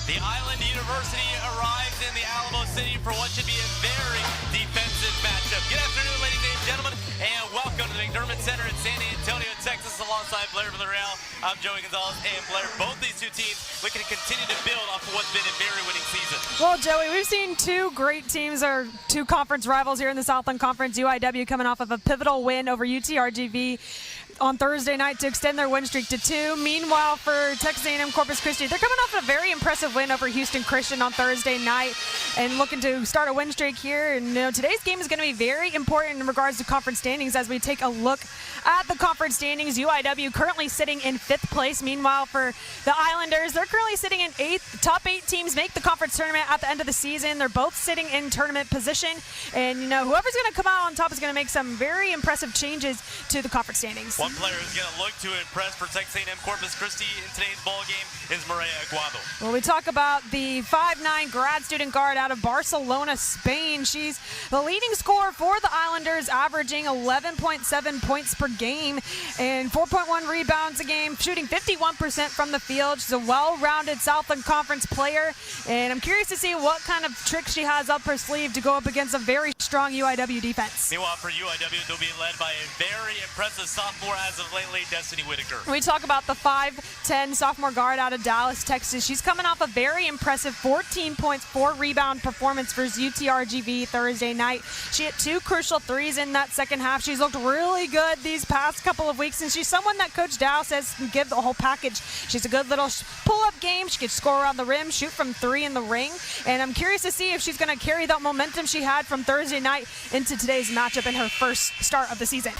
The Island University arrives in the Alamo City for what should be a very defensive matchup. Good afternoon, ladies and gentlemen, and welcome to the McDermott Center in San Antonio, Texas, alongside Blair Villarreal. I'm Joey Gonzalez and Blair. Both these two teams looking to continue to build off of what's been a very winning season. Well, Joey, we've seen two great teams, or two conference rivals here in the Southland Conference. UIW coming off of a pivotal win over UTRGV on Thursday night to extend their win streak to 2. Meanwhile, for Texas A&M Corpus Christi, they're coming off a very impressive win over Houston Christian on Thursday night and looking to start a win streak here. And today's game is going to be very important in regards to conference standings as we take a look at the conference standings. UIW currently sitting in 5th place. Meanwhile, for the Islanders, they're currently sitting in 8th. The top 8 teams make the conference tournament at the end of the season. They're both sitting in tournament position. And, whoever's going to come out on top is going to make some very impressive changes to the conference standings. One player who's going to look to impress for Texas A&M Corpus Christi in today's ball game is Maria Aguado. Well, we talk about the 5'9" grad student guard out of Barcelona, Spain. She's the leading scorer for the Islanders, averaging 11.7 points per game and 4.1 rebounds a game, shooting 51% from the field. She's a well-rounded Southland Conference player, and I'm curious to see what kind of tricks she has up her sleeve to go up against a very strong UIW defense. Meanwhile, for UIW, they'll be led by a very impressive sophomore as of lately, Destiny Whitaker. We talk about the 5'10" sophomore guard out of Dallas, Texas. She's coming off a very impressive 14 points, 4 rebound performance versus UTRGV Thursday night. She hit 2 crucial threes in that second half. She's looked really good these past couple of weeks, and she's someone that Coach Dow says can give the whole package. She's a good little pull-up game. She can score around the rim, shoot from 3 in the ring, and I'm curious to see if she's going to carry that momentum she had from Thursday night into today's matchup in her first start of the season.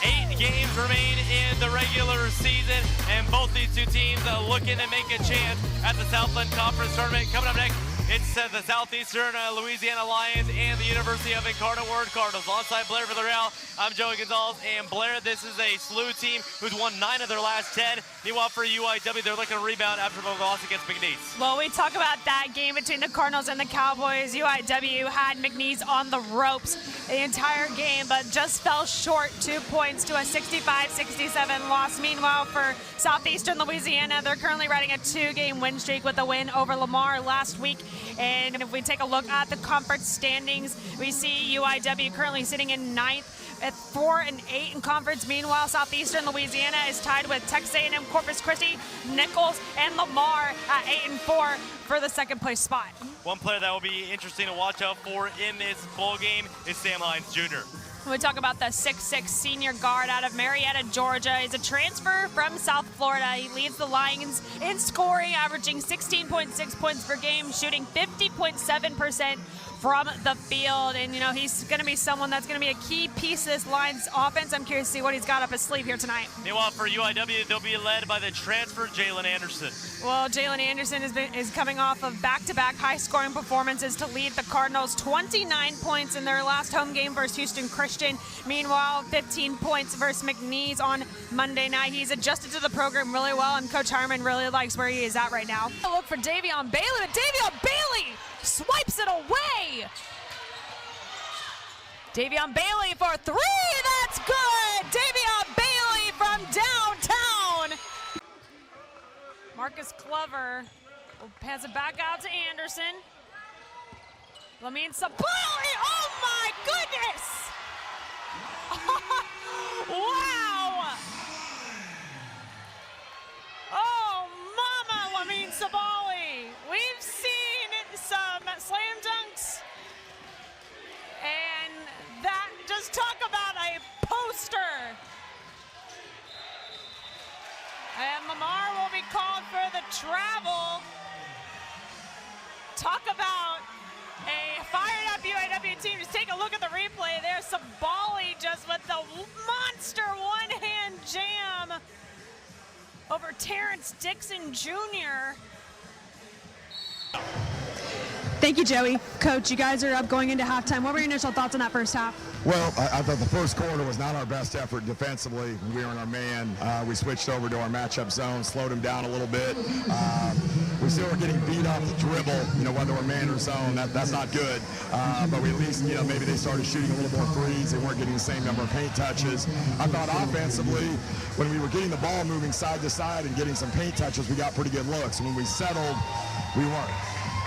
8 games remain in the regular season, and both these two teams are looking to make a chance at the Southland Conference Tournament. Coming up next, it's the Southeastern Louisiana Lions and the University of Incarnate Word Cardinals. Alongside Blair Villarreal, I'm Joey Gonzalez. And Blair, this is a SLU team who's won 9 of their last 10. Meanwhile, for UIW, they're looking to rebound after the loss against McNeese. Well, we talk about that game between the Cardinals and the Cowboys. UIW had McNeese on the ropes the entire game, but just fell short 2 points to a 65-67 loss. Meanwhile, for Southeastern Louisiana, they're currently riding a 2-game win streak with a win over Lamar last week. And if we take a look at the conference standings, we see UIW currently sitting in 9th at 4-8 in conference. Meanwhile, Southeastern Louisiana is tied with Texas A&M Corpus Christi, Nichols, and Lamar at 8-4 for the second place spot. One player that will be interesting to watch out for in this bowl game is Sam Hines Jr. We talk about the 6'6" senior guard out of Marietta, Georgia. He's a transfer from South Florida. He leads the Lions in scoring, averaging 16.6 points per game, shooting 50.7% from the field. And, he's going to be someone that's going to be a key piece of this Lions offense. I'm curious to see what he's got up his sleeve here tonight. Meanwhile, for UIW, they'll be led by the transfer Jalen Anderson. Well, Jalen Anderson is coming off of back-to-back high-scoring performances to lead the Cardinals. 29 points in their last home game versus Houston Christian. Meanwhile, 15 points versus McNeese on Monday night. He's adjusted to the program really well, and Coach Harmon really likes where he is at right now. Look for Davion Bailey, but Davion Bailey swipes it away. Davion Bailey for 3, that's good! Davion Bailey from downtown. Marcus Clover will pass it back out to Anderson. Lamine Sabali, oh my goodness! Wow! Oh, mama, Lamine Sabali. We've seen some slam dunks, and that, just talk about a poster. And Lamar will be called for the travel. Talk about a fired up UIW team. Just take a look at the replay. There's Sabali just with the monster one-hand jam over Terrence Dixon Jr. Thank you, Joey. Coach, you guys are up going into halftime. What were your initial thoughts on that first half? Well, I thought the first quarter was not our best effort defensively. We were in our man. We switched over to our matchup zone, slowed him down a little bit. We still were getting beat off the dribble, whether we're man or zone. That's not good. But we at least, maybe they started shooting a little more threes. They weren't getting the same number of paint touches. I thought offensively, when we were getting the ball moving side to side and getting some paint touches, we got pretty good looks. When we settled, we weren't.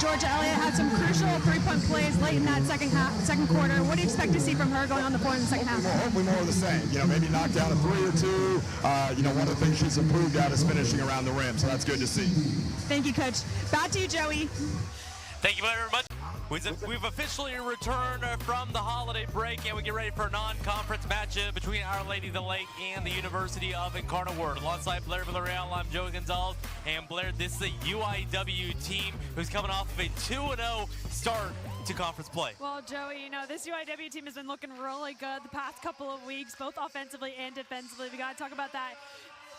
Georgia Elliott had some crucial three-point plays late in that second quarter. What do you expect to see from her going on the floor in the second half? Well, hopefully more of the same. Maybe knock down a three or two. One of the things she's improved at is finishing around the rim, so that's good to see. Thank you, Coach. Back to you, Joey. Thank you very much. We've officially returned from the holiday break, and we get ready for a non-conference matchup between Our Lady of the Lake and the University of Incarnate Alongside Blair Villarreal, I'm Joey Gonzalez. And Blair, this is a UIW team who's coming off of a 2-0 start to conference play. Well, Joey, this UIW team has been looking really good the past couple of weeks, both offensively and defensively. We got to talk about that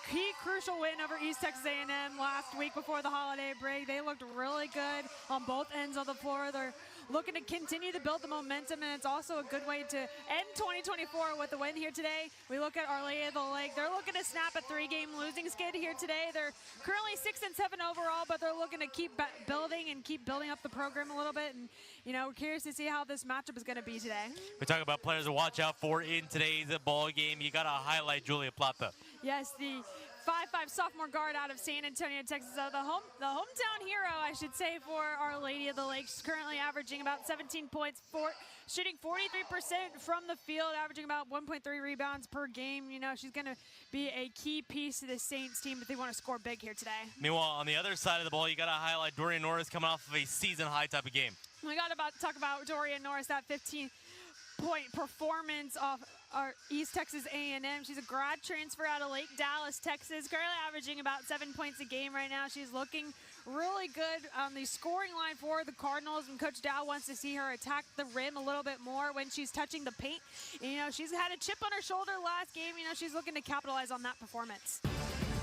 key crucial win over East Texas A&M last week before the holiday break. They looked really good on both ends of the floor. They're looking to continue to build the momentum, and it's also a good way to end 2024 with a win here today. We look at Our Lady of the Lake. They're looking to snap a 3-game losing skid here today. They're currently 6-7 overall, but they're looking to keep building up the program a little bit. And we're curious to see how this matchup is going to be today. We talk about players to watch out for in today's ball game. You got to highlight Julia Plata. Yes, the 5'5" sophomore guard out of San Antonio, Texas. The hometown hero, I should say, for Our Lady of the Lake. She's currently averaging about 17 points, shooting 43% from the field, averaging about 1.3 rebounds per game. She's going to be a key piece to the Saints team if they want to score big here today. Meanwhile, on the other side of the ball, you got to highlight Dorian Norris coming off of a season-high type of game. We got to talk about Dorian Norris, that 15-point performance off our East Texas A&M. She's a grad transfer out of Lake Dallas, Texas, currently averaging about 7 points a game right now. She's looking really good on the scoring line for the Cardinals, and Coach Dow wants to see her attack the rim a little bit more when she's touching the paint. She's had a chip on her shoulder last game. She's looking to capitalize on that performance.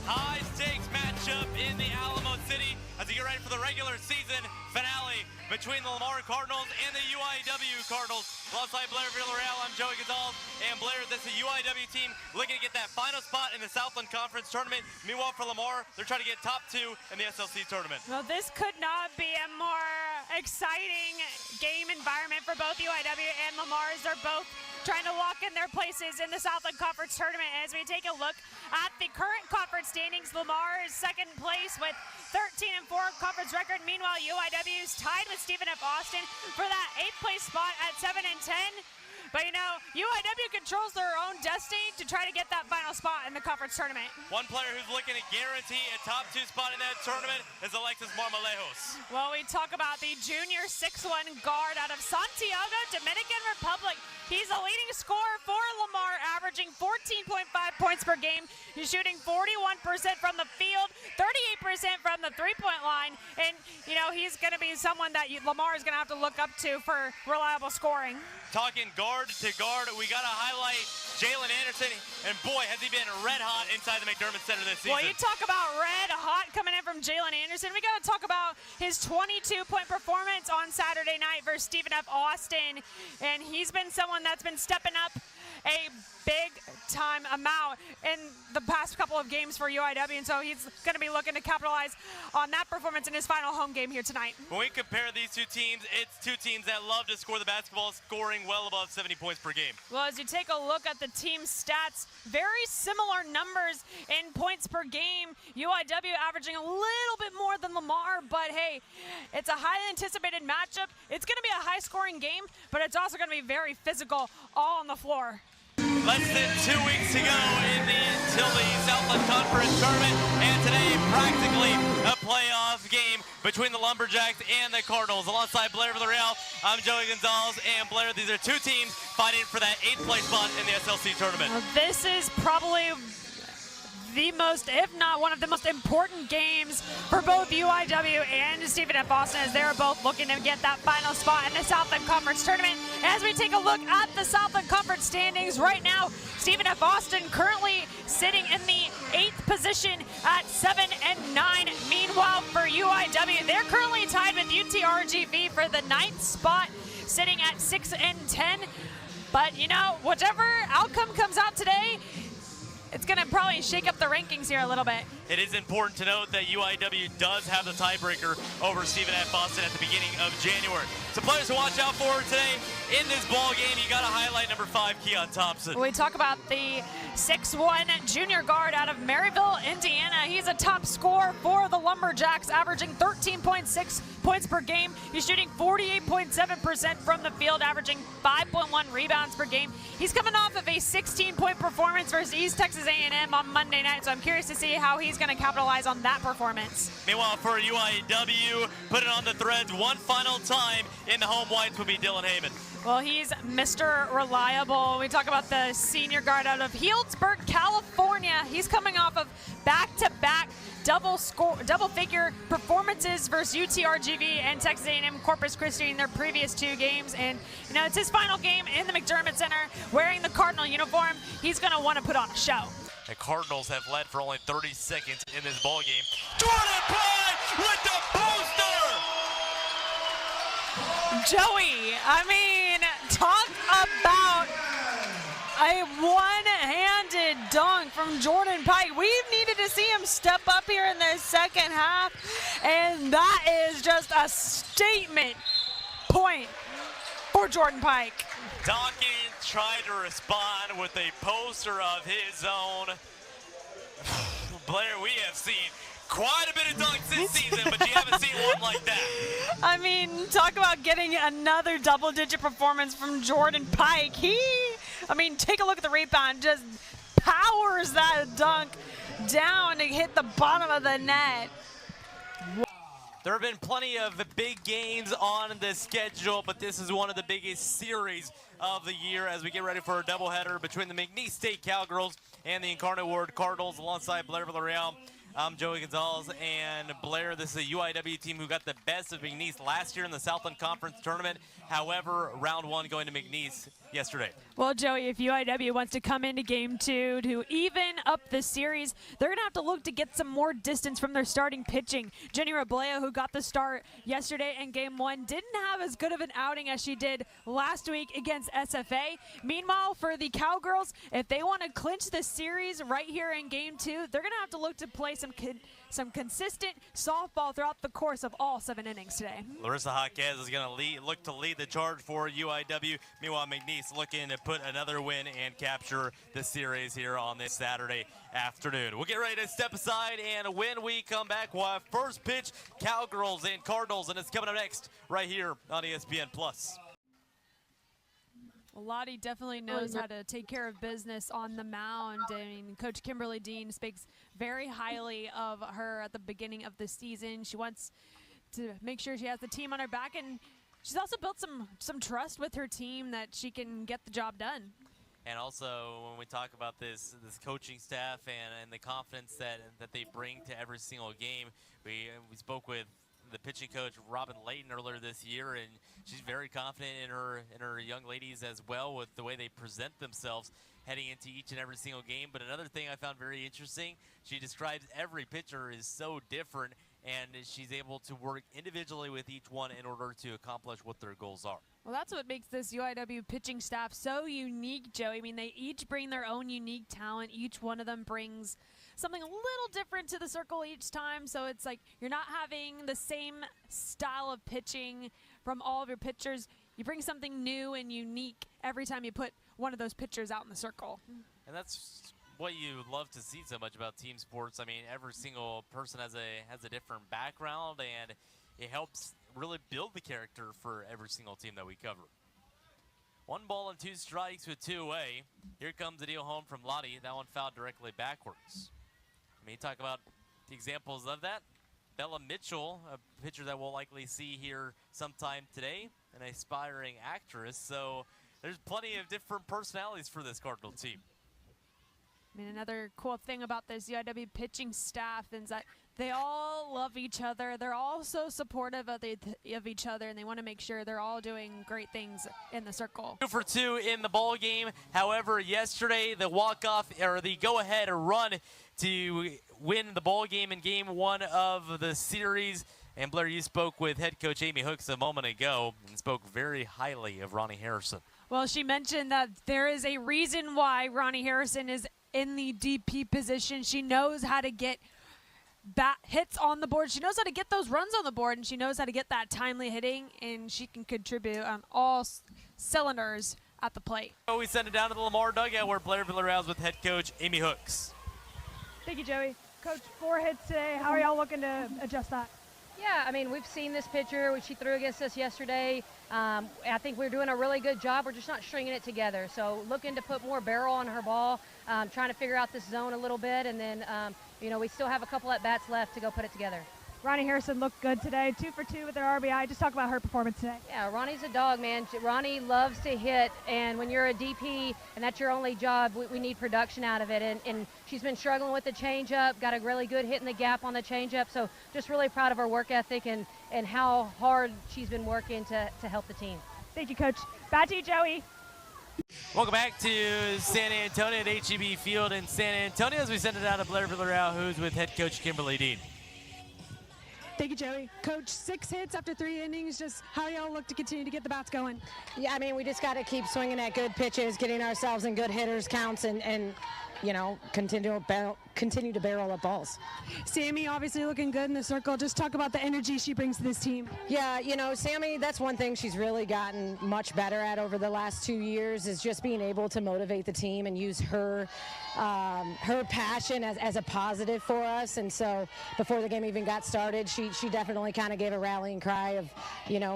High-stakes matchup in the Alamo City as we get ready for the regular season finale between the Lamar Cardinals and the UIW Cardinals. Alongside Blair Villarreal, I'm Joey Gonzalez. And Blair, this is a UIW team looking to get that final spot in the Southland Conference Tournament. Meanwhile, for Lamar, they're trying to get top 2 in the SLC Tournament. Well, this could not be a more exciting game environment for both UIW and Lamar, as they're both trying to lock in their places in the Southland Conference Tournament. As we take a look at the current conference standings, Lamar is second place with 13-4 conference record. Meanwhile, UIW is tied with Stephen F. Austin for that 8th place spot at 7-10. But UIW controls their own destiny to try to get that final spot in the conference tournament. One player who's looking to guarantee a top 2 spot in that tournament is Alexis Marmolejos. Well, we talk about the junior 6'1" guard out of Santiago, Dominican Republic. He's a leading scorer for Lamar, averaging 14.5 points per game. He's shooting 41% from the field, 38% from the three-point line. And, he's going to be someone that Lamar is going to have to look up to for reliable scoring. Talking guard to guard, we got to highlight Jalen Anderson. And, boy, has he been red hot inside the McDermott Center this season. Well, you talk about red hot coming in from Jalen Anderson. We got to talk about his 22-point performance on Saturday night versus Stephen F. Austin. And he's been someone that's been stepping up a big-time amount in the past couple of games for UIW, and so he's going to be looking to capitalize on that performance in his final home game here tonight. When we compare these two teams, it's two teams that love to score the basketball, scoring well above 70 points per game. Well, as you take a look at the team stats, very similar numbers in points per game. UIW averaging a little bit more than Lamar, but hey, it's a highly anticipated matchup. It's going to be a high-scoring game, but it's also going to be very physical all on the floor. Less than 2 weeks to go until the Southland Conference Tournament, and today practically a playoff game between the Lumberjacks and the Cardinals. Alongside Blair Villarreal, I'm Joey Gonzalez, and Blair, these are two teams fighting for that 8th place spot in the SLC Tournament. Well, this is probably the most, if not one of the most important games for both UIW and Stephen F. Austin, as they're both looking to get that final spot in the Southland Conference Tournament. As we take a look at the Southland Conference standings right now, Stephen F. Austin currently sitting in the 8th position at 7-9. Meanwhile, for UIW, they're currently tied with UTRGV for the 9th spot, sitting at 6-10. But, you know, whichever outcome comes out today, it's going to probably shake up the rankings here a little bit. It is important to note that UIW does have the tiebreaker over Stephen F. Boston at the beginning of January. So players to watch out for today in this ball game. You got to highlight number 5, Keon Thompson. We talk about the 6'1" junior guard out of Maryville, Indiana. He's a top scorer for the Lumberjacks, averaging 13.6 points per game. He's shooting 48.7% from the field, averaging 5.1 rebounds per game. He's coming off of a 16-point performance versus East Texas A&M on Monday night, so I'm curious to see how he's going to capitalize on that performance. Meanwhile, for UIW, put it on the threads one final time in the home whites would be Dylan Heyman. Well, he's Mr. Reliable. We talk about the senior guard out of Healdsburg, California. He's coming off of back-to-back double-figure performances versus UTRGV and Texas A&M Corpus Christi in their previous 2 games. And, you know, it's his final game in the McDermott Center wearing the Cardinal uniform. He's going to want to put on a show. The Cardinals have led for only 30 seconds in this ball game. Jordan Pye with the poster! Joey, I mean, talk about a one-handed dunk from Jordan Pike. We've needed to see him step up here in the second half, and that is just a statement point for Jordan Pike. Dawkins tried to respond with a poster of his own. Blair, we have seen quite a bit of dunks this season, but you haven't seen one like that. I mean, talk about getting another double-digit performance from Jordan Pike. I mean, take a look at the rebound. Just powers that dunk down to hit the bottom of the net. There have been plenty of big games on the schedule, but this is one of the biggest series of the year as we get ready for a doubleheader between the McNeese State Cowgirls and the Incarnate Word Cardinals alongside Blair Villarreal. I'm Joey Gonzalez, and Blair, this is a UIW team who got the best of McNeese last year in the Southland Conference Tournament. However, round 1 going to McNeese yesterday. Well, Joey, if UIW wants to come into game 2 to even up the series, they're going to have to look to get some more distance from their starting pitching. Jenny Robledo, who got the start yesterday in game 1, didn't have as good of an outing as she did last week against SFA. Meanwhile, for the Cowgirls, if they want to clinch the series right here in game 2, they're going to have to look to play some consistent softball throughout the course of all 7 innings today. Larissa Jaquez is going to look to lead the charge for UIW. Meanwhile, McNeese looking to put another win and capture the series here on this Saturday afternoon. We'll get ready to step aside, and when we come back, we'll have first pitch Cowgirls and Cardinals, and it's coming up next right here on ESPN+. Well, Lottie definitely knows how to take care of business on the mound. I mean, Coach Kimberly Dean speaks very highly of her at the beginning of the season. She wants to make sure she has the team on her back, and she's also built some trust with her team that she can get the job done. And also, when we talk about this coaching staff and the confidence that they bring to every single game, we spoke with the pitching coach Robin Layton earlier this year, and she's very confident in her young ladies as well with the way they present themselves heading into each and every single game. But another thing I found very interesting, she describes every pitcher is so different, and she's able to work individually with each one in order to accomplish what their goals are. Well, that's what makes this UIW pitching staff so unique, Joey. I mean, they each bring their own unique talent. Each one of them brings something a little different to the circle each time. So it's like you're not having the same style of pitching from all of your pitchers. You bring something new and unique every time you put one of those pitchers out in the circle. And that's what you love to see so much about team sports. I mean, every single person has a different background, and it helps really build the character for every single team that we cover. 1 ball and 2 strikes with 2 away. Here comes the deal home from Lottie. That one fouled directly backwards. I mean, talk about the examples of that. Bella Mitchell, a pitcher that we'll likely see here sometime today, an aspiring actress. So there's plenty of different personalities for this Cardinal team. I mean, another cool thing about this UIW pitching staff is that they all love each other. They're all so supportive of each other, and they want to make sure they're all doing great things in the circle. 2 for 2 in the ball game. However, yesterday the walk-off or the go-ahead run to win the ball game in game 1 of the series. And Blair, you spoke with head coach Amy Hooks a moment ago and spoke very highly of Ronnie Harrison. Well, she mentioned that there is a reason why Ronnie Harrison is in the DP position. She knows how to get hits on the board. She knows how to get those runs on the board, and she knows how to get that timely hitting, and she can contribute on all cylinders at the plate. So we send it down to the Lamar dugout where Blair Villarreal is with head coach Amy Hooks. Thank you, Joey. Coach, 4 hits today. How are y'all looking to adjust that? Yeah, I mean, we've seen this pitcher. She threw against us yesterday. I think we're doing a really good job. We're just not stringing it together. So looking to put more barrel on her ball, trying to figure out this zone a little bit. And then, we still have a couple at-bats left to go put it together. Ronnie Harrison looked good today, 2 for 2 with her RBI. Just talk about her performance today. Yeah, Ronnie's a dog, man. Ronnie loves to hit, and when you're a DP and that's your only job, we need production out of it. And she's been struggling with the changeup, got a really good hit in the gap on the changeup. So just really proud of her work ethic and how hard she's been working to help the team. Thank you, Coach. Back to you, Joey. Welcome back to San Antonio at HEB Field in San Antonio as we send it out to Blair Villarreal, who's with head coach Kimberly Dean. Thank you, Joey. Coach, 6 hits after 3 innings. Just how y'all look to continue to get the bats going? Yeah, I mean, we just got to keep swinging at good pitches, getting ourselves in good hitters counts, and continue to barrel up balls. Sammy obviously looking good in the circle. Just talk about the energy she brings to this team. Yeah, Sammy, that's one thing she's really gotten much better at over the last 2 years is just being able to motivate the team and use her passion as a positive for us. And so before the game even got started, she definitely kind of gave a rallying cry of,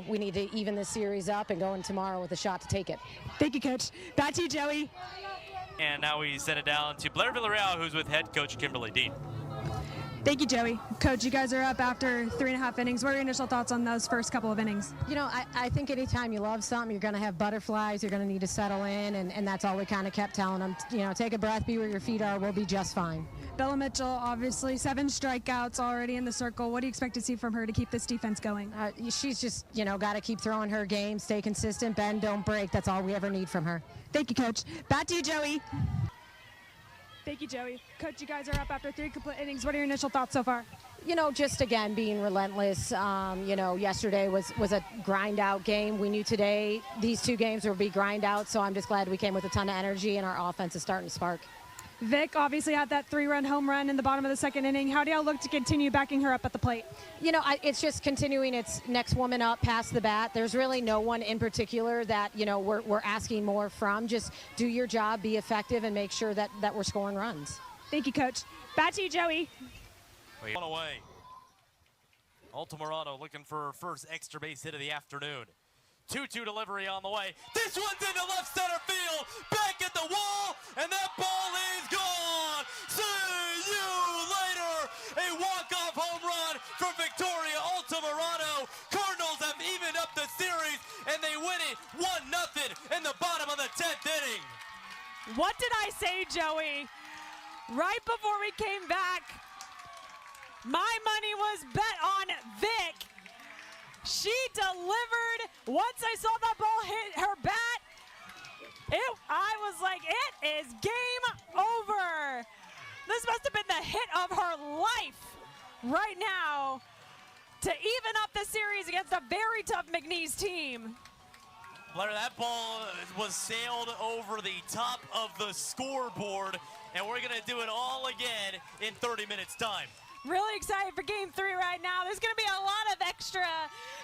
we need to even this series up and go in tomorrow with a shot to take it. Thank you, Coach. Back to you, Joey. And now we send it down to Blair Villarreal, who's with head coach Kimberly Dean. Thank you, Joey. Coach, you guys are up after 3.5 innings. What are your initial thoughts on those first couple of innings? I think anytime you love something, you're going to have butterflies. You're going to need to settle in, and that's all we kind of kept telling them. Take a breath, be where your feet are. We'll be just fine. Bella Mitchell, obviously 7 strikeouts already in the circle. What do you expect to see from her to keep this defense going? She's just, got to keep throwing her game, stay consistent, bend, don't break. That's all we ever need from her. Thank you, Coach. Back to you, Joey. Thank you, Joey. Coach, you guys are up after 3 complete innings. What are your initial thoughts so far? Just again being relentless. Yesterday was a grind out game. We knew today these 2 games would be grind out, so I'm just glad we came with a ton of energy and our offense is starting to spark. Vic obviously had that 3-run home run in the bottom of the 2nd inning. How do y'all look to continue backing her up at the plate? It's just continuing its next woman up past the bat. There's really no one in particular that, we're asking more from. Just do your job, be effective, and make sure that we're scoring runs. Thank you, Coach. Back to you, Joey. One away. Altamirano looking for her first extra base hit of the afternoon. 2-2 delivery on the way. This one's into left center field. Back at the wall, and that ball is gone. See you later. A walk-off home run from Victoria Altamirano. Cardinals have evened up the series, and they win it 1-0 in the bottom of the 10th inning. What did I say, Joey? Right before we came back, my money was bet on Vic. She delivered. Once I saw that ball hit her bat, I was like, it is game over. This must have been the hit of her life right now to even up the series against a very tough McNeese team. Blair, that ball was sailed over the top of the scoreboard, and we're going to do it all again in 30 minutes' time. Really excited for Game 3 right now. There's going to be a lot of extra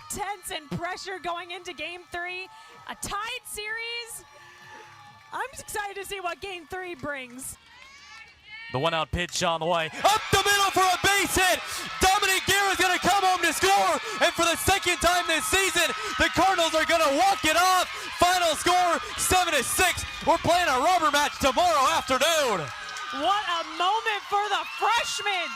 tense and pressure going into Game 3. A tied series. I'm excited to see what Game 3 brings. The 1-out pitch on the way. Up the middle for a base hit. Dominic Guerra's going to come home to score. And for the 2nd time this season, the Cardinals are going to walk it off. Final score, 7-6. We're playing a rubber match tomorrow afternoon. What a moment for the freshman.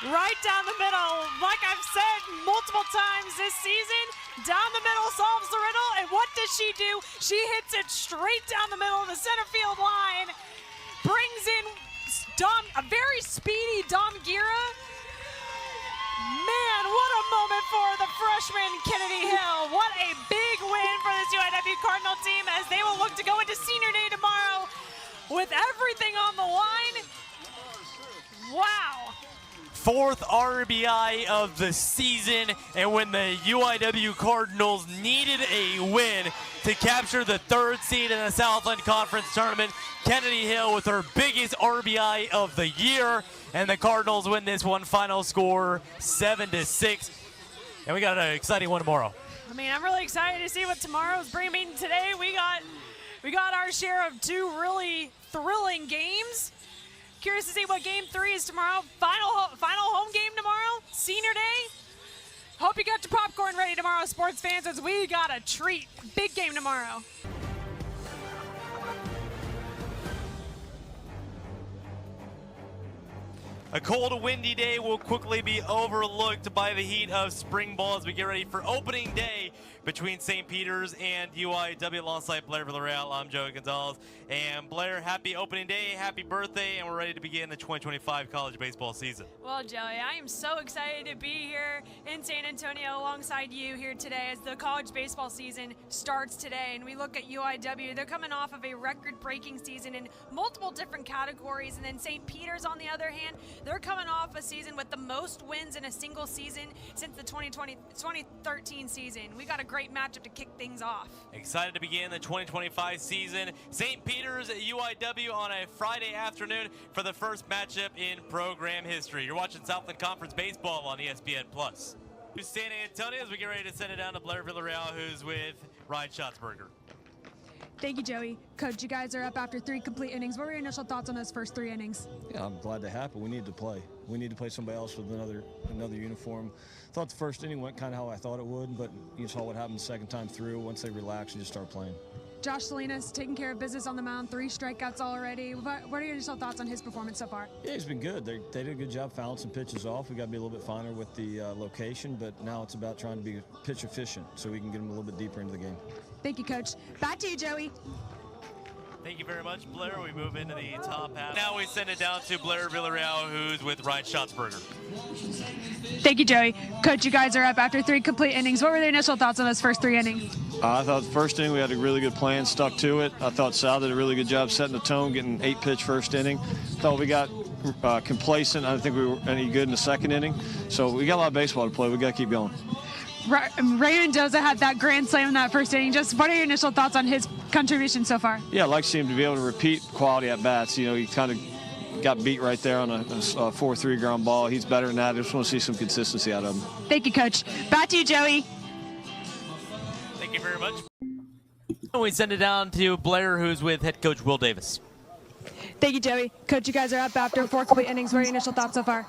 Right down the middle. Like I've said multiple times this season, down the middle solves the riddle. And what does she do? She hits it straight down the middle of the center field line. Brings in a very speedy Dom Guerra. Man, what a moment for the freshman Kennedy Hill. What a big win for this UIW Cardinal team as they will look to go into senior day tomorrow with everything on the line. Wow. 4th RBI of the season, and when the UIW Cardinals needed a win, to capture the 3rd seed in the Southland Conference Tournament. Kennedy Hill with her biggest RBI of the year, and the Cardinals win this one. Final score 7-6, and we got an exciting one tomorrow. I mean, I'm really excited to see what tomorrow's bringing. Today we got our share of 2 really thrilling games. Curious to see what game 3 is tomorrow. Final home game tomorrow, senior day. Hope you got your popcorn ready tomorrow, sports fans, as we got a treat. Big game tomorrow. A cold, windy day will quickly be overlooked by the heat of spring ball as we get ready for opening day between St. Peter's and UIW. Alongside Blair Villarreal, I'm Joey Gonzalez. And Blair, happy opening day, happy birthday, and we're ready to begin the 2025 college baseball season. Well, Joey, I am so excited to be here in San Antonio alongside you here today as the college baseball season starts today. And we look at UIW. They're coming off of a record-breaking season in multiple different categories. And then St. Peter's, on the other hand, they're coming off a season with the most wins in a single season since the 2013 season. We got a great matchup to kick things off. Excited to begin the 2025 season. St. Peter's at UIW on a Friday afternoon for the first matchup in program history. You're watching Southland Conference Baseball on ESPN+. To San Antonio as we get ready to send it down to Blair Villarreal, who's with Ryan Schatzberger. Thank you, Joey. Coach, you guys are up after 3 complete innings. What were your initial thoughts on those first 3 innings? Yeah, I'm glad they happened. We need to play. We need to play somebody else with another uniform. Thought the first inning went kind of how I thought it would, but you saw what happened the second time through. Once they relaxed, you just start playing. Josh Salinas taking care of business on the mound, 3 strikeouts already. What are your initial thoughts on his performance so far? Yeah, he's been good. They did a good job fouling some pitches off. We got to be a little bit finer with the location, but now it's about trying to be pitch efficient so we can get them a little bit deeper into the game. Thank you, Coach. Back to you, Joey. Thank you very much, Blair. We move into the top half. Now we send it down to Blair Villarreal, who's with Ryan Schatzberger. Thank you, Joey. Coach, you guys are up after 3 complete innings. What were the initial thoughts on those first 3 innings? I thought the first inning we had a really good plan, stuck to it. I thought Sal did a really good job setting the tone, getting 8-pitch first inning. Thought we got complacent. I didn't think we were any good in the second inning. So we got a lot of baseball to play. We got to keep going. Raymond Doza had that grand slam in that first inning. Just what are your initial thoughts on his contribution so far? Yeah, I'd like to see him to be able to repeat quality at bats. You know, he kind of got beat right there on a 4-3 ground ball. He's better than that. I just want to see some consistency out of him. Thank you, Coach. Back to you, Joey. Thank you very much. And we send it down to Blair, who's with head coach Will Davis. Thank you, Joey. Coach, you guys are up after 4 complete innings. What are your initial thoughts so far?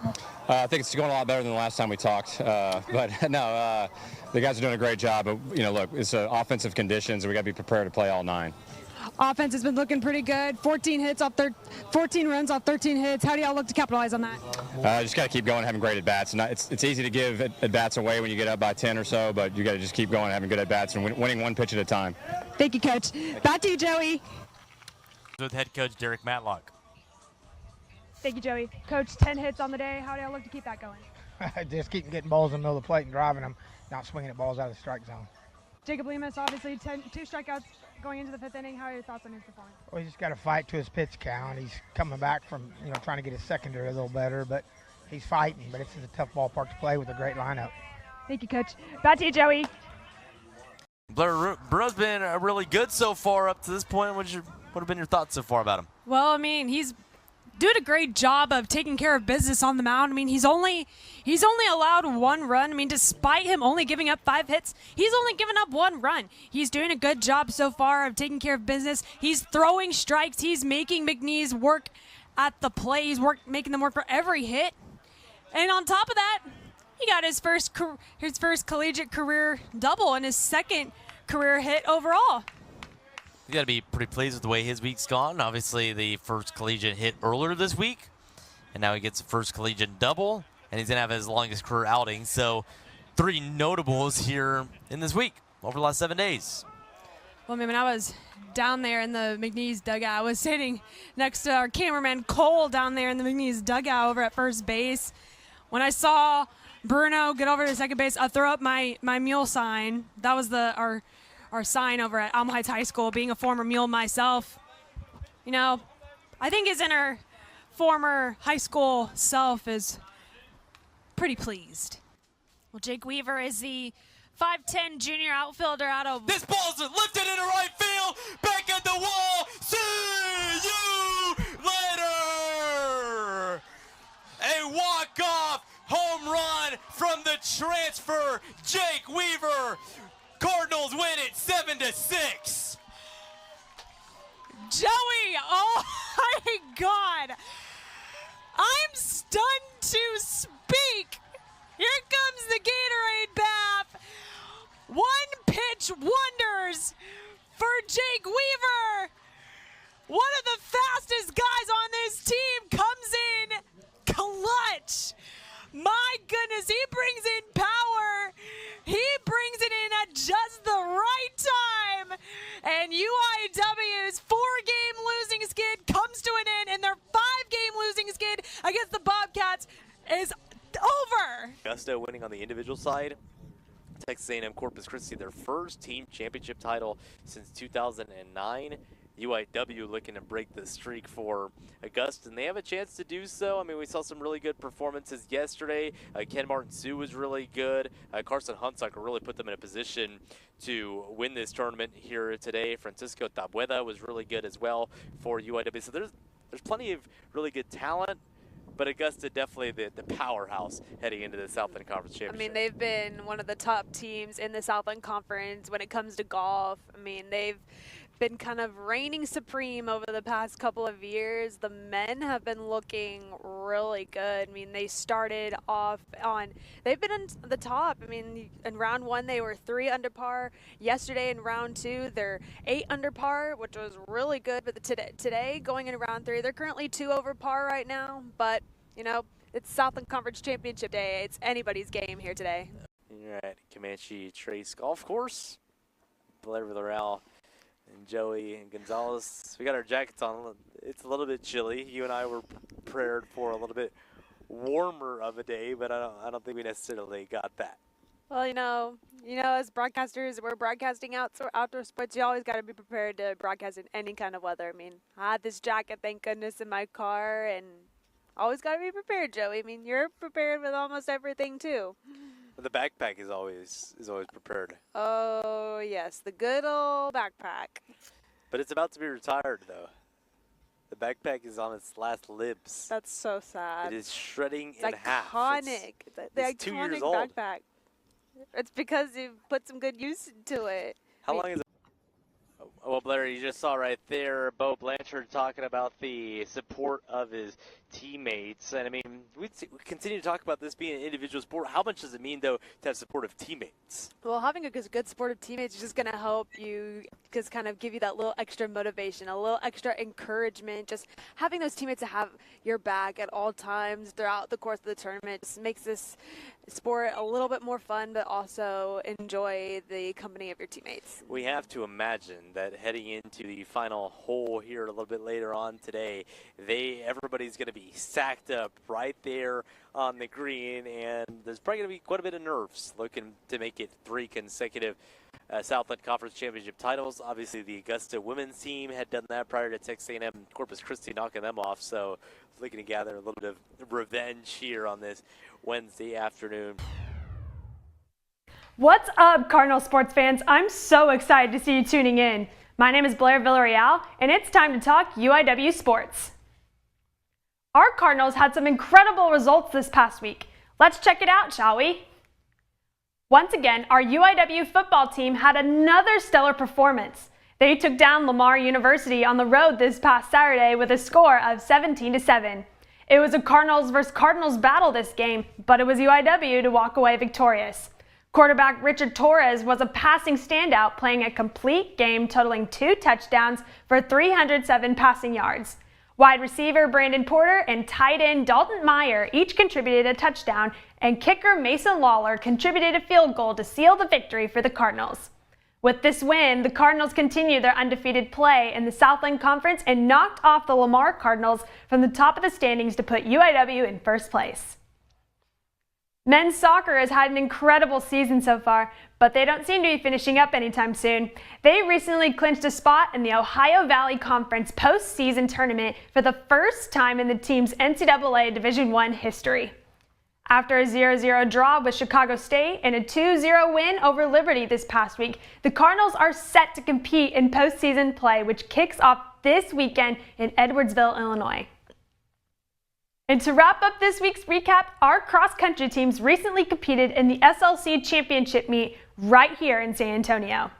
I think it's going a lot better than the last time we talked. But no, the guys are doing a great job. But, you know, look, it's offensive conditions, and we got to be prepared to play all 9. Offense has been looking pretty good. 14 runs off 13 hits. How do y'all look to capitalize on that? Just got to keep going, having great at-bats. And it's easy to give at-bats away when you get up by 10 or so, but you got to just keep going, having good at-bats, and winning 1 pitch at a time. Thank you, Coach. Back to you, Joey. With head coach Derek Matlock. Thank you, Joey. Coach, 10 hits on the day. How do y'all look to keep that going? Just keep getting balls in the middle of the plate and driving them, not swinging at balls out of the strike zone. Jacob Lemus, obviously 2 strikeouts going into the 5th inning. How are your thoughts on his performance? Well, he's just got to fight to his pitch count. He's coming back from, trying to get his secondary a little better, but he's fighting. But it's a tough ballpark to play with a great lineup. Thank you, Coach. Back to you, Joey. Blair Burrow's been really good so far up to this point. What have been your thoughts so far about him? Well, I mean, he's doing a great job of taking care of business on the mound. I mean, he's only allowed 1 run. I mean, despite him only giving up 5 hits, he's only given up 1 run. He's doing a good job so far of taking care of business. He's throwing strikes. He's making McNeese work at the plate. He's making them work for every hit. And on top of that, he got his first collegiate career double and his 2nd career hit overall. You got to be pretty pleased with the way his week's gone. Obviously, the first collegiate hit earlier this week, and now he gets the first collegiate double, and he's going to have his longest career outing. So 3 notables here in this week over the last 7 days. Well, I mean, when I was down there in the McNeese dugout, I was sitting next to our cameraman Cole down there in the McNeese dugout over at first base. When I saw Bruno get over to second base, I threw up my mule sign. That was our sign over at Alma Heights High School. Being a former mule myself, I think his inner former high school self is pretty pleased. Well, Jake Weaver is the 5'10" junior outfielder out of. This ball's lifted into right field. Back at the wall. See you later. A walk-off home run from the transfer, Jake Weaver. Cardinals win it 7-6. Joey, oh my God. I'm stunned to speak. Here comes the Gatorade bath. One pitch wonders for Jake Weaver. One of the fastest guys on this team comes in clutch. My goodness, he brings in power. He brings it in at just the right time. And UIW's 4-game losing skid comes to an end, and their 5-game losing skid against the Bobcats is over. Augusta winning on the individual side. Texas A&M Corpus Christi, their first team championship title since 2009. UIW looking to break the streak for Augusta, and they have a chance to do so. I mean, we saw some really good performances yesterday. Ken Martin-Sue was really good. Carson Hunsucker really put them in a position to win this tournament here today. Francisco Tabueda was really good as well for UIW. So there's plenty of really good talent, but Augusta definitely the powerhouse heading into the Southland Conference Championship. I mean, they've been one of the top teams in the Southland Conference when it comes to golf. I mean, they've been kind of reigning supreme over the past couple of years. The men have been looking really good. I mean, they started off they've been on the top. I mean, in round 1, they were 3 under par. Yesterday in round 2, they're 8 under par, which was really good. But today, going into round 3, they're currently 2 over par right now. But, you know, it's Southland Conference Championship Day. It's anybody's game here today. You're at Comanche Trace Golf Course. Blair Villarreal and Joey and Gonzalez. We got our jackets on. It's a little bit chilly. You and I were prepared for a little bit warmer of a day, but I don't think we necessarily got that. Well, you know, as broadcasters, we're broadcasting outdoor sports. You always got to be prepared to broadcast in any kind of weather. I mean, I had this jacket, thank goodness, in my car, and always got to be prepared, Joey. I mean, you're prepared with almost everything too. The backpack is always prepared. Oh, yes, the good old backpack. But it's about to be retired, though. The backpack is on its last libs. That's so sad. It is shredding it's in half. Iconic. The it's 2 years iconic old. backpack. It's because you put some good use into it. How long is it? Well, Blair, you just saw right there Bo Blanchard talking about the support of his teammates. And, I mean, we continue to talk about this being an individual sport. How much does it mean, though, to have supportive teammates? Well, having a good supportive teammates is just going to help you, just kind of give you that little extra motivation, a little extra encouragement. Just having those teammates to have your back at all times throughout the course of the tournament just makes this sport a little bit more fun, but also enjoy the company of your teammates. We have to imagine that heading into the final hole here a little bit later on today, everybody's going to be sacked up right there on the green, and there's probably going to be quite a bit of nerves looking to make it 3 consecutive Southland Conference Championship titles. Obviously, the Augusta women's team had done that prior to Texas A&M Corpus Christi knocking them off, so looking to gather a little bit of revenge here on this Wednesday afternoon. What's up, Cardinal sports fans? I'm so excited to see you tuning in. My name is Blair Villarreal, and it's time to talk UIW sports. Our Cardinals had some incredible results this past week. Let's check it out, shall we? Once again, our UIW football team had another stellar performance. They took down Lamar University on the road this past Saturday with a score of 17-7. It was a Cardinals versus Cardinals battle this game, but it was UIW to walk away victorious. Quarterback Richard Torres was a passing standout, playing a complete game totaling 2 touchdowns for 307 passing yards. Wide receiver Brandon Porter and tight end Dalton Meyer each contributed a touchdown, and kicker Mason Lawler contributed a field goal to seal the victory for the Cardinals. With this win, the Cardinals continue their undefeated play in the Southland Conference and knocked off the Lamar Cardinals from the top of the standings to put UIW in first place. Men's soccer has had an incredible season so far, but they don't seem to be finishing up anytime soon. They recently clinched a spot in the Ohio Valley Conference postseason tournament for the first time in the team's NCAA Division I history. After a 0-0 draw with Chicago State and a 2-0 win over Liberty this past week, the Cardinals are set to compete in postseason play, which kicks off this weekend in Edwardsville, Illinois. And to wrap up this week's recap, our cross-country teams recently competed in the SLC Championship meet right here in San Antonio.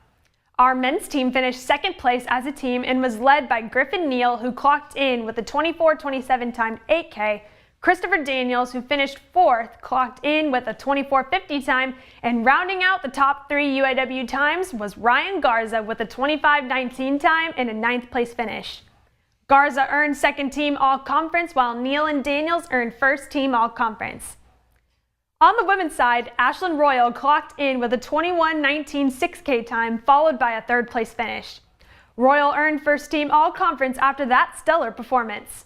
Our men's team finished second place as a team and was led by Griffin Neal, who clocked in with a 24:27 timed 8K, Christopher Daniels, who finished fourth, clocked in with a 24:50 time, and rounding out the top 3 UIW times was Ryan Garza with a 25:19 time and a 9th place finish. Garza earned second team all-conference, while Neal and Daniels earned first team all-conference. On the women's side, Ashlyn Royal clocked in with a 21:19 6K time, followed by a 3rd place finish. Royal earned first team all-conference after that stellar performance.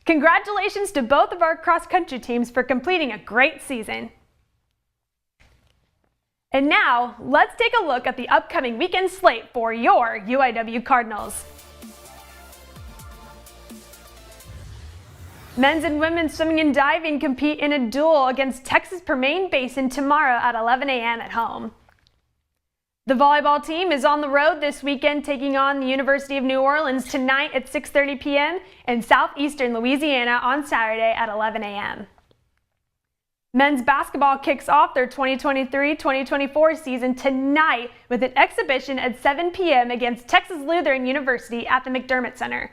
Congratulations to both of our cross-country teams for completing a great season. And now, let's take a look at the upcoming weekend slate for your UIW Cardinals. Men's and women's swimming and diving compete in a duel against Texas Permian Basin tomorrow at 11 a.m. at home. The volleyball team is on the road this weekend, taking on the University of New Orleans tonight at 6:30 p.m. and Southeastern Louisiana on Saturday at 11 a.m. Men's basketball kicks off their 2023-2024 season tonight with an exhibition at 7 p.m. against Texas Lutheran University at the McDermott Center.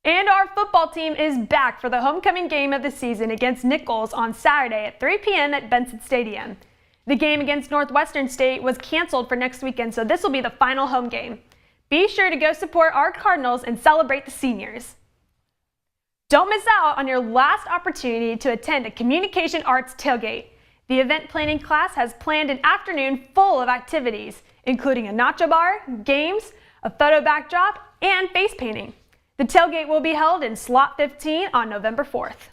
And our football team is back for the homecoming game of the season against Nichols on Saturday at 3 p.m. at Benson Stadium. The game against Northwestern State was canceled for next weekend, so this will be the final home game. Be sure to go support our Cardinals and celebrate the seniors. Don't miss out on your last opportunity to attend a Communication Arts tailgate. The event planning class has planned an afternoon full of activities, including a nacho bar, games, a photo backdrop, and face painting. The tailgate will be held in Slot 15 on November 4th.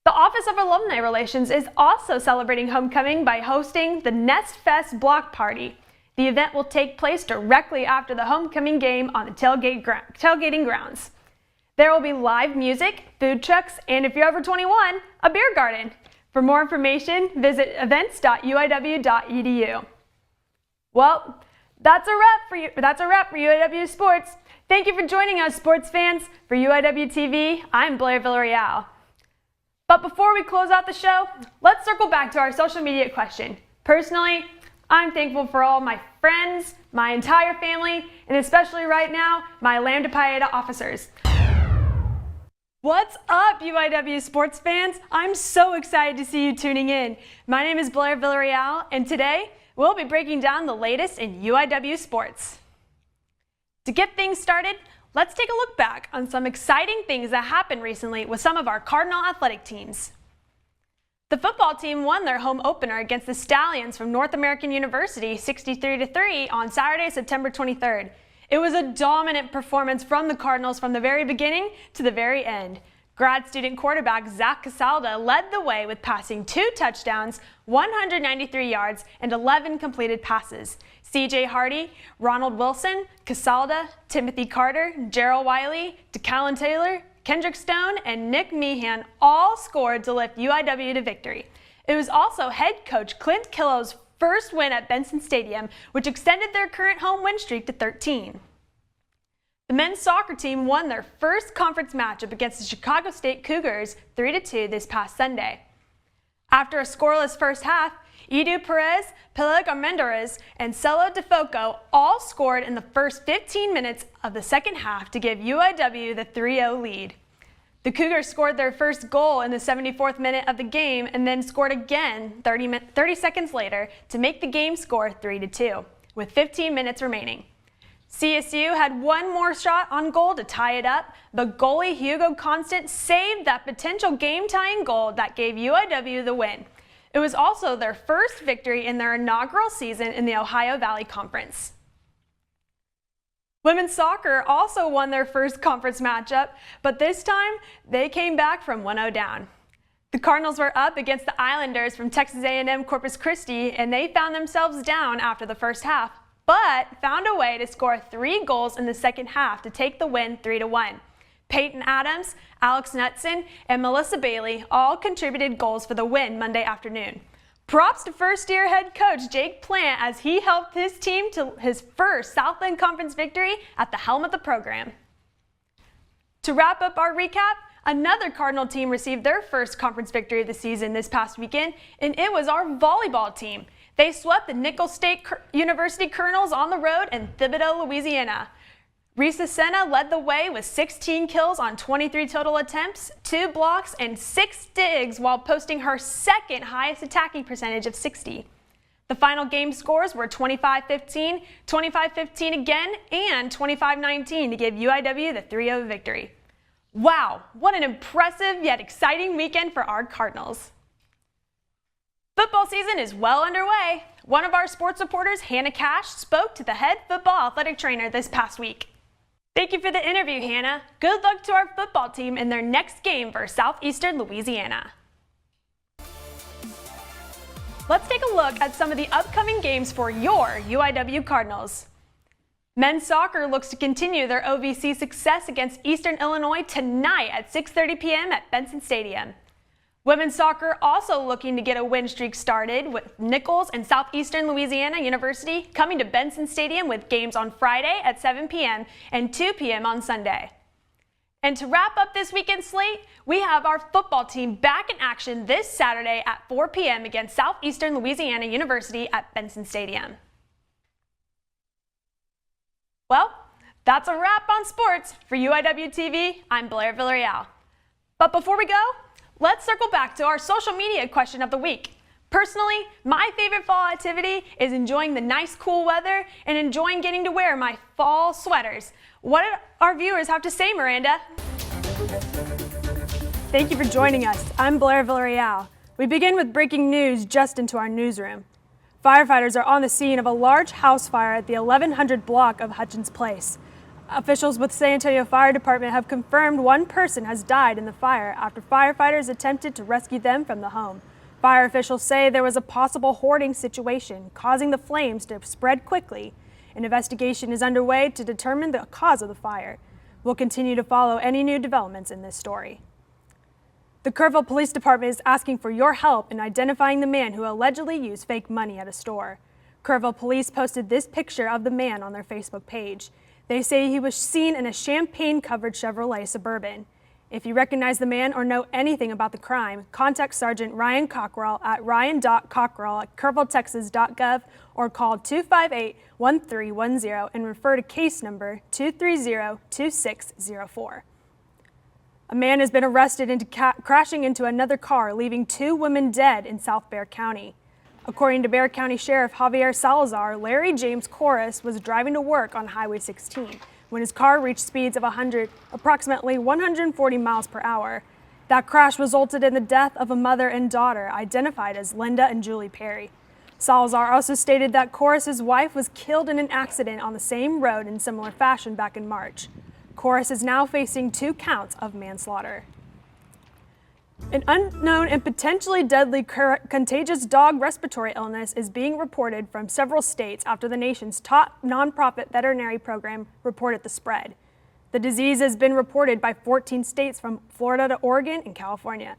The Office of Alumni Relations is also celebrating homecoming by hosting the Nest Fest Block Party. The event will take place directly after the homecoming game on the tailgating grounds. There will be live music, food trucks, and if you're over 21, a beer garden. For more information, visit events.uiw.edu. Well, that's a wrap for UIW Sports. Thank you for joining us, sports fans. For UIW TV, I'm Blair Villarreal. But before we close out the show, let's circle back to our social media question. Personally, I'm thankful for all my friends, my entire family, and especially right now, my Lambda Pi Eta officers. What's up, UIW sports fans? I'm so excited to see you tuning in. My name is Blair Villarreal, and today we'll be breaking down the latest in UIW sports. To get things started, let's take a look back on some exciting things that happened recently with some of our Cardinal athletic teams. The football team won their home opener against the Stallions from North American University 63-3 on Saturday, September 23rd. It was a dominant performance from the Cardinals from the very beginning to the very end. Grad student quarterback Zach Casalda led the way with passing 2 touchdowns, 193 yards, and 11 completed passes. CJ Hardy, Ronald Wilson, Casalda, Timothy Carter, Gerald Wiley, DeCallan Taylor, Kendrick Stone, and Nick Meehan all scored to lift UIW to victory. It was also head coach Clint Killo's first win at Benson Stadium, which extended their current home win streak to 13. The men's soccer team won their first conference matchup against the Chicago State Cougars 3-2 this past Sunday. After a scoreless first half, Edu Perez, Peleg Armendariz, and Celo DeFoco all scored in the first 15 minutes of the second half to give UIW the 3-0 lead. The Cougars scored their first goal in the 74th minute of the game and then scored again 30 seconds later to make the game score 3-2, with 15 minutes remaining. CSU had one more shot on goal to tie it up, but goalie Hugo Constant saved that potential game-tying goal that gave UIW the win. It was also their first victory in their inaugural season in the Ohio Valley Conference. Women's soccer also won their first conference matchup, but this time they came back from 1-0 down. The Cardinals were up against the Islanders from Texas A&M Corpus Christi, and they found themselves down after the first half, but found a way to score 3 goals in the second half to take the win 3-1. Peyton Adams, Alex Knutson, and Melissa Bailey all contributed goals for the win Monday afternoon. Props to first-year head coach Jake Plant as he helped his team to his first Southland Conference victory at the helm of the program. To wrap up our recap, another Cardinal team received their first conference victory of the season this past weekend, and it was our volleyball team. They swept the Nicholls State University Colonels on the road in Thibodaux, Louisiana. Risa Senna led the way with 16 kills on 23 total attempts, 2 blocks, and 6 digs while posting her second highest attacking percentage of 60. The final game scores were 25-15, 25-15 again, and 25-19 to give UIW the 3-0 victory. Wow, what an impressive yet exciting weekend for our Cardinals. Football season is well underway. One of our sports reporters, Hannah Cash, spoke to the head football athletic trainer this past week. Thank you for the interview, Hannah. Good luck to our football team in their next game versus Southeastern Louisiana. Let's take a look at some of the upcoming games for your UIW Cardinals. Men's soccer looks to continue their OVC success against Eastern Illinois tonight at 6:30 p.m. at Benson Stadium. Women's soccer also looking to get a win streak started with Nicholls and Southeastern Louisiana University coming to Benson Stadium with games on Friday at 7 p.m. and 2 p.m. on Sunday. And to wrap up this weekend slate, we have our football team back in action this Saturday at 4 p.m. against Southeastern Louisiana University at Benson Stadium. Well, that's a wrap on sports. For UIW TV, I'm Blair Villarreal. But before we go, let's circle back to our social media question of the week. Personally, my favorite fall activity is enjoying the nice cool weather and enjoying getting to wear my fall sweaters. What did our viewers have to say, Miranda? Thank you for joining us. I'm Blair Villarreal. We begin with breaking news just into our newsroom. Firefighters are on the scene of a large house fire at the 1100 block of Hutchins Place. Officials with San Antonio Fire Department have confirmed one person has died in the fire after firefighters attempted to rescue them from the home. Fire officials say there was a possible hoarding situation, causing the flames to spread quickly. An investigation is underway to determine the cause of the fire. We'll continue to follow any new developments in this story. The Kerrville Police Department is asking for your help in identifying the man who allegedly used fake money at a store. Kerrville Police posted this picture of the man on their Facebook page. They say he was seen in a champagne-covered Chevrolet Suburban. If you recognize the man or know anything about the crime, contact Sergeant Ryan Cockrell at ryan.cockrell@kerrvilletexas.gov or call 258-1310 and refer to case number 230-2604. A man has been arrested crashing into another car, leaving 2 women dead in South Bexar County. According to Bexar County Sheriff Javier Salazar, Larry James Corris was driving to work on Highway 16 when his car reached speeds of approximately 140 miles per hour. That crash resulted in the death of a mother and daughter, identified as Linda and Julie Perry. Salazar also stated that Corris's wife was killed in an accident on the same road in similar fashion back in March. Corris is now facing 2 counts of manslaughter. An unknown and potentially deadly contagious dog respiratory illness is being reported from several states after the nation's top nonprofit veterinary program reported the spread. The disease has been reported by 14 states from Florida to Oregon and California.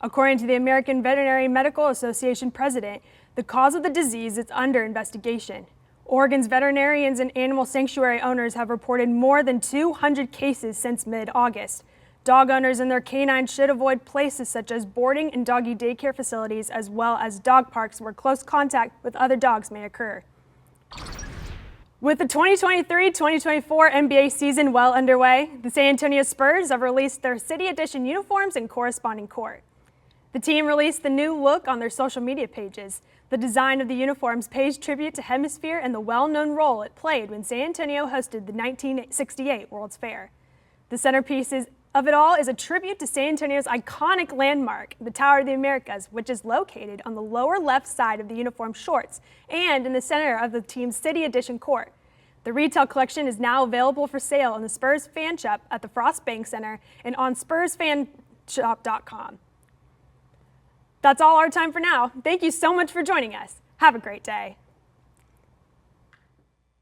According to the American Veterinary Medical Association president, the cause of the disease is under investigation. Oregon's veterinarians and animal sanctuary owners have reported more than 200 cases since mid-August. Dog owners and their canines should avoid places such as boarding and doggy daycare facilities, as well as dog parks where close contact with other dogs may occur. With the 2023-2024 NBA season well underway, the San Antonio Spurs have released their City Edition uniforms and corresponding court. The team released the new look on their social media pages. The design of the uniforms pays tribute to Hemisphere and the well-known role it played when San Antonio hosted the 1968 World's Fair. The centerpiece of it all is a tribute to San Antonio's iconic landmark, the Tower of the Americas, which is located on the lower left side of the uniform shorts and in the center of the team's City Edition court. The retail collection is now available for sale in the Spurs Fan Shop at the Frost Bank Center and on spursfanshop.com. That's all our time for now. Thank you so much for joining us. Have a great day.